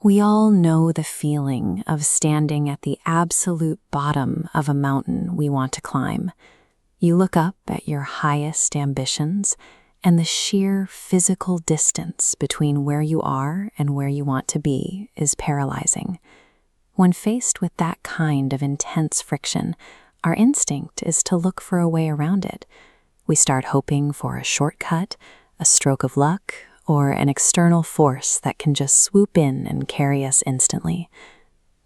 We all know the feeling of standing at the absolute bottom of a mountain we want to climb. You look up at your highest ambitions, and the sheer physical distance between where you are and where you want to be is paralyzing. When faced with that kind of intense friction, our instinct is to look for a way around it. We start hoping for a shortcut, a stroke of luck, or an external force that can just swoop in and carry us instantly.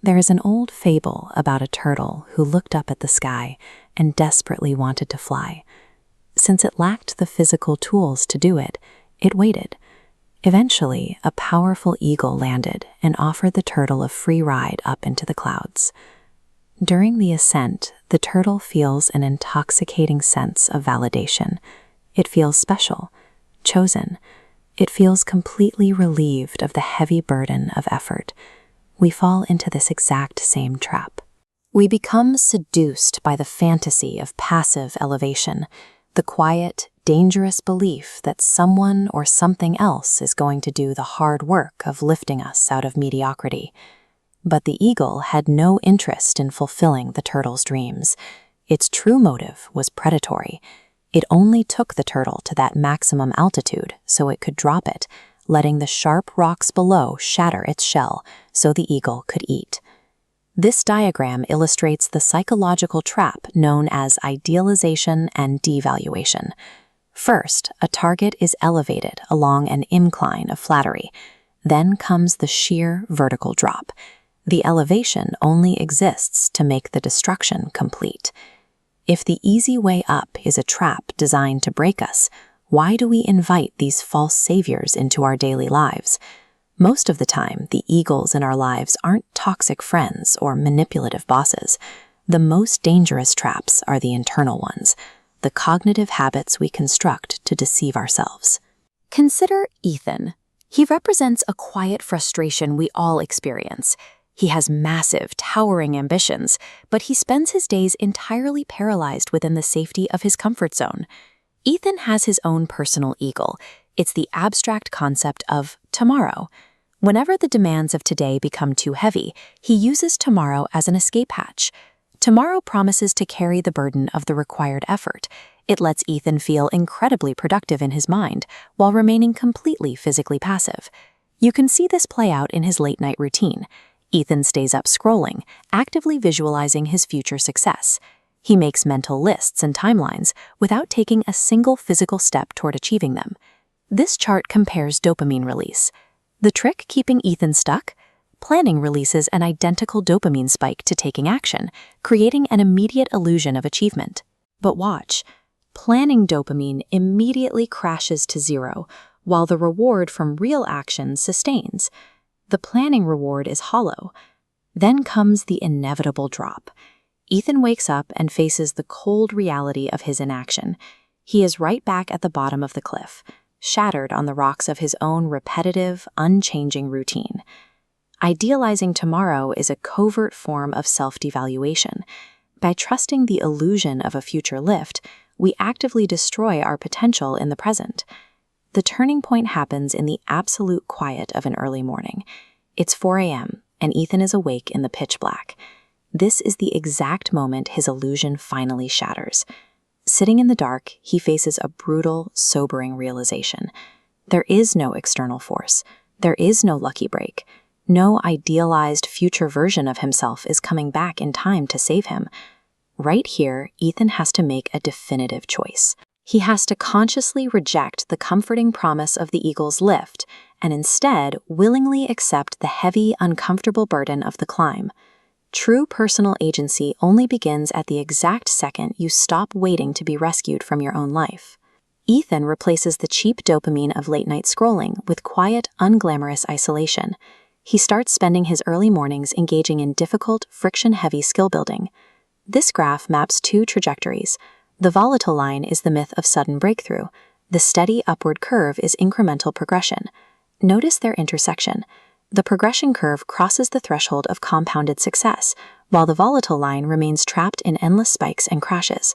There is an old fable about a turtle who looked up at the sky and desperately wanted to fly. Since it lacked the physical tools to do it, it waited. Eventually, a powerful eagle landed and offered the turtle a free ride up into the clouds. During the ascent, the turtle feels an intoxicating sense of validation. It feels special, chosen. It feels completely relieved of the heavy burden of effort. We fall into this exact same trap. We become seduced by the fantasy of passive elevation, the quiet, dangerous belief that someone or something else is going to do the hard work of lifting us out of mediocrity. But the eagle had no interest in fulfilling the turtle's dreams. Its true motive was predatory. It only took the turtle to that maximum altitude so it could drop it, letting the sharp rocks below shatter its shell so the eagle could eat. This diagram illustrates the psychological trap known as idealization and devaluation. First, a target is elevated along an incline of flattery. Then comes the sheer vertical drop. The elevation only exists to make the destruction complete. If the easy way up is a trap designed to break us, why do we invite these false saviors into our daily lives? Most of the time, the eagles in our lives aren't toxic friends or manipulative bosses. The most dangerous traps are the internal ones, the cognitive habits we construct to deceive ourselves. Consider Ethan. He represents a quiet frustration we all experience. He has massive, towering ambitions, but he spends his days entirely paralyzed within the safety of his comfort zone. Ethan has his own personal eagle. It's the abstract concept of tomorrow. Whenever the demands of today become too heavy, he uses tomorrow as an escape hatch. Tomorrow promises to carry the burden of the required effort. It lets Ethan feel incredibly productive in his mind, while remaining completely physically passive. You can see this play out in his late-night routine. Ethan stays up scrolling, actively visualizing his future success. He makes mental lists and timelines without taking a single physical step toward achieving them. This chart compares dopamine release. The trick keeping Ethan stuck? Planning releases an identical dopamine spike to taking action, creating an immediate illusion of achievement. But watch. Planning dopamine immediately crashes to zero, while the reward from real action sustains. The planning reward is hollow. Then comes the inevitable drop. Ethan wakes up and faces the cold reality of his inaction. He is right back at the bottom of the cliff, shattered on the rocks of his own repetitive, unchanging routine. Idealizing tomorrow is a covert form of self-devaluation. By trusting the illusion of a future lift, we actively destroy our potential in the present. The turning point happens in the absolute quiet of an early morning. It's 4 a.m., and Ethan is awake in the pitch black. This is the exact moment his illusion finally shatters. Sitting in the dark, he faces a brutal, sobering realization. There is no external force. There is no lucky break. No idealized future version of himself is coming back in time to save him. Right here, Ethan has to make a definitive choice. He has to consciously reject the comforting promise of the eagle's lift and instead willingly accept the heavy, uncomfortable burden of the climb. True personal agency only begins at the exact second you stop waiting to be rescued from your own life. Ethan replaces the cheap dopamine of late-night scrolling with quiet, unglamorous isolation. He starts spending his early mornings engaging in difficult, friction-heavy skill building. This graph maps two trajectories. The volatile line is the myth of sudden breakthrough. The steady upward curve is incremental progression. Notice their intersection. The progression curve crosses the threshold of compounded success, while the volatile line remains trapped in endless spikes and crashes.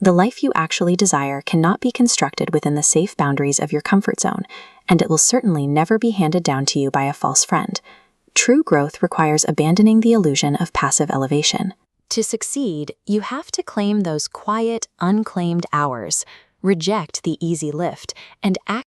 The life you actually desire cannot be constructed within the safe boundaries of your comfort zone, and it will certainly never be handed down to you by a false friend. True growth requires abandoning the illusion of passive elevation. To succeed, you have to claim those quiet, unclaimed hours, reject the easy lift, and act